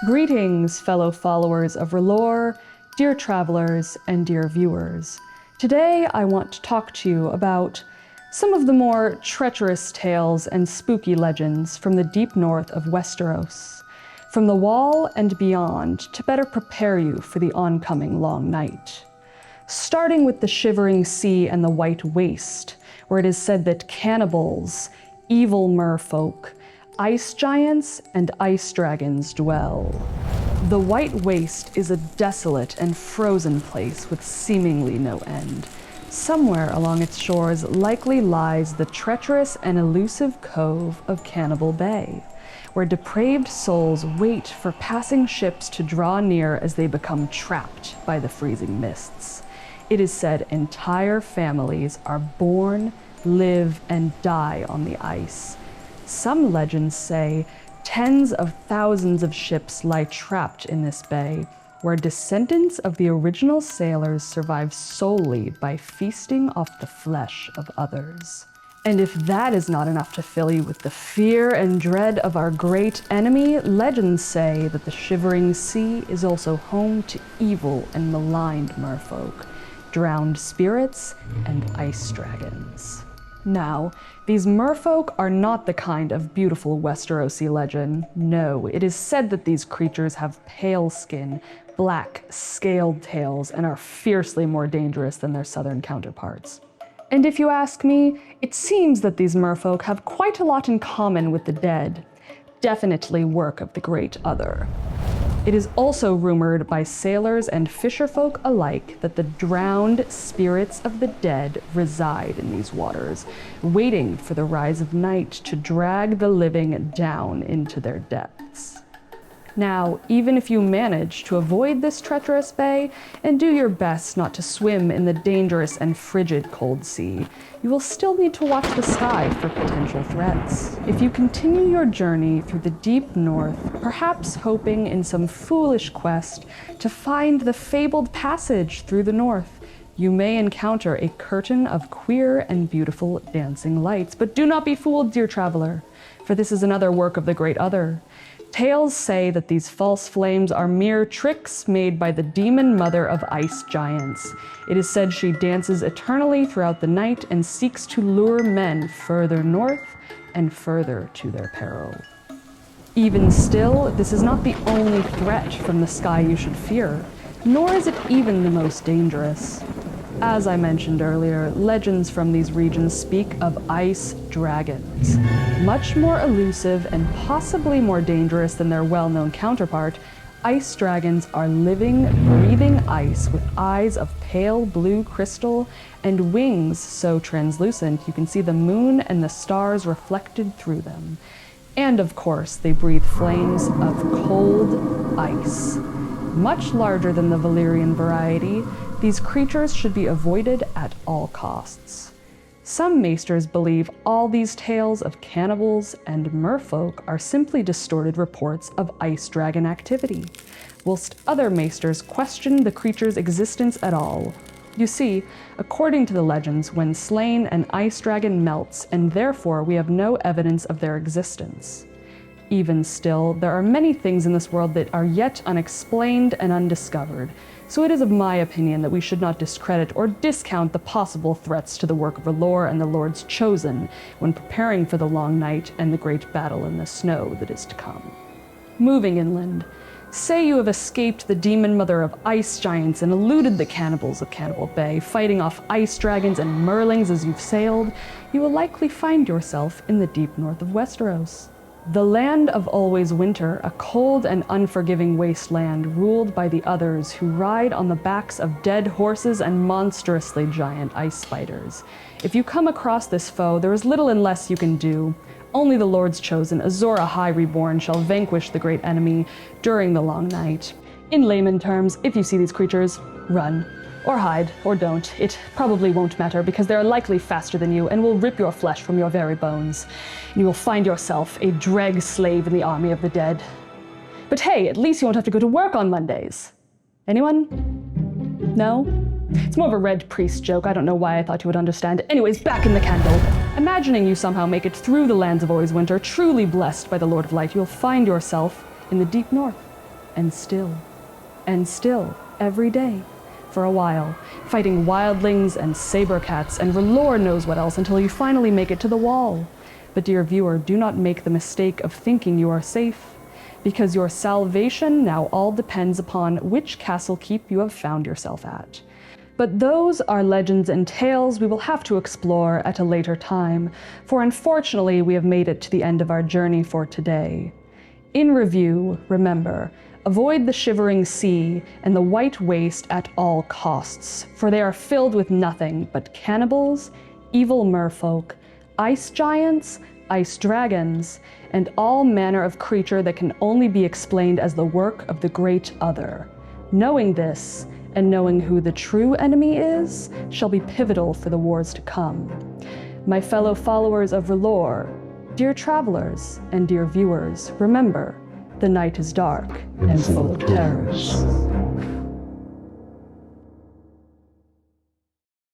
Greetings, fellow followers of R'hllor, dear travelers, and dear viewers. Today I want to talk to you about some of the more treacherous tales and spooky legends from the deep north of Westeros, from the Wall and beyond, to better prepare you for the oncoming long night. Starting with the Shivering Sea and the White Waste, where it is said that cannibals, evil merfolk, ice giants, and ice dragons dwell. The White Waste is a desolate and frozen place with seemingly no end. Somewhere along its shores likely lies the treacherous and elusive cove of Cannibal Bay, where depraved souls wait for passing ships to draw near as they become trapped by the freezing mists. It is said entire families are born, live, and die on the ice. Some legends say tens of thousands of ships lie trapped in this bay, where descendants of the original sailors survive solely by feasting off the flesh of others. And if that is not enough to fill you with the fear and dread of our great enemy, legends say that the Shivering Sea is also home to evil and maligned merfolk, drowned spirits, and ice dragons. Now, these merfolk are not the kind of beautiful Westerosi legend. No, it is said that these creatures have pale skin, black, scaled tails, and are fiercely more dangerous than their southern counterparts. And if you ask me, it seems that these merfolk have quite a lot in common with the dead. Definitely work of the Great Other. It is also rumored by sailors and fisherfolk alike that the drowned spirits of the dead reside in these waters, waiting for the rise of night to drag the living down into their depths. Now, even if you manage to avoid this treacherous bay and do your best not to swim in the dangerous and frigid cold sea, you will still need to watch the sky for potential threats. If you continue your journey through the deep north, perhaps hoping in some foolish quest to find the fabled passage through the north, you may encounter a curtain of queer and beautiful dancing lights. But do not be fooled, dear traveler, for this is another work of the Great Other. Tales say that these false flames are mere tricks made by the demon mother of ice giants. It is said she dances eternally throughout the night and seeks to lure men further north and further to their peril. Even still, this is not the only threat from the sky you should fear, nor is it even the most dangerous. As I mentioned earlier, legends from these regions speak of ice dragons. Much more elusive and possibly more dangerous than their well-known counterpart, ice dragons are living, breathing ice with eyes of pale blue crystal and wings so translucent you can see the moon and the stars reflected through them. And of course, they breathe flames of cold ice. Much larger than the Valyrian variety, these creatures should be avoided at all costs. Some maesters believe all these tales of cannibals and merfolk are simply distorted reports of ice dragon activity, whilst other maesters question the creature's existence at all. You see, according to the legends, when slain, an ice dragon melts, and therefore we have no evidence of their existence. Even still, there are many things in this world that are yet unexplained and undiscovered, so it is of my opinion that we should not discredit or discount the possible threats to the work of R'hllor and the Lord's Chosen when preparing for the long night and the great battle in the snow that is to come. Moving inland, say you have escaped the demon mother of ice giants and eluded the cannibals of Cannibal Bay, fighting off ice dragons and merlings as you've sailed, you will likely find yourself in the deep north of Westeros. The land of always winter, a cold and unforgiving wasteland ruled by the others who ride on the backs of dead horses and monstrously giant ice spiders. If you come across this foe, there is little and less you can do. Only the Lord's Chosen, Azor Ahai Reborn, shall vanquish the great enemy during the long night. In layman terms, if you see these creatures, run. Or hide, or don't. It probably won't matter because they are likely faster than you and will rip your flesh from your very bones. And you will find yourself a dreg slave in the army of the dead. But hey, at least you won't have to go to work on Mondays. Anyone? No? It's more of a red priest joke. I don't know why I thought you would understand. Anyways, back in the candle. Imagining you somehow make it through the lands of always winter, truly blessed by the Lord of Light, you'll find yourself in the deep north. and still, every day, for a while, fighting wildlings and saber cats and Lord knows what else until you finally make it to the wall. But dear viewer, do not make the mistake of thinking you are safe, because your salvation now all depends upon which castle keep you have found yourself at. But those are legends and tales we will have to explore at a later time, for unfortunately we have made it to the end of our journey for today. In review, remember, avoid the shivering sea and the white waste at all costs, for they are filled with nothing but cannibals, evil merfolk, ice giants, ice dragons, and all manner of creature that can only be explained as the work of the Great Other. Knowing this, and knowing who the true enemy is, shall be pivotal for the wars to come. My fellow followers of R'hllor, dear travelers and dear viewers, remember, the night is dark and full of terrors.